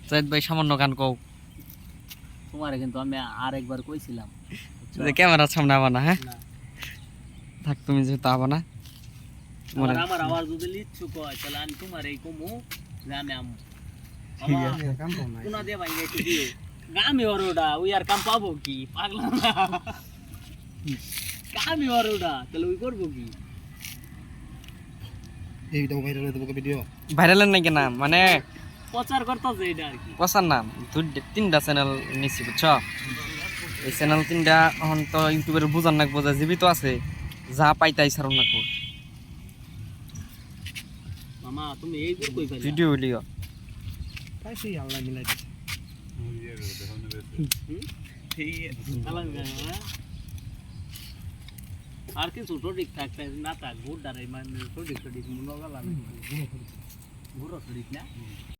জাহিদ ভাই সামান্য গান কও। তোমারে কিন্তু আমি আরেকবার কইছিলাম ক্যামেরার সামনে আবা না, হ্যাঁ থাক, তুমি যেহেতু আবা না। আমার আবার যদি লিচ্ছু কয় তাহলে আমি তোমার এই কমু যে আমি আম কোনা দিয়ে ভাঙে একটু দিও গামি ওরোডা ওই আর কাম পাবো কি পাগলা না গামি ওরোডা তাহলে ওই করবো কি এইটা ভাইরাল হয়ে যাবে ভিডিও ভাইরালের নাকি নাম মানে প্রচার করতেছে এটা আর কি পছার নাম তিনটা চ্যানেল নিচ্ছি বুঝছো। এই চ্যানেল তিনটা এখন তো ইউটিউবের বুঝার নাকবো যে জীবিত আছে, যা পাই তাই ছাড়ুন নাকবো মামা তুমি এই কই কই ফেলা ভিডিও ভিডিও পাইছি আল্লাহ মিলাই দিছে আর কিছু সঠিক থাকতে না থাক ভোট দাঁড়াই মানে সঠিক মনে গেল ঘুরো সঠিক না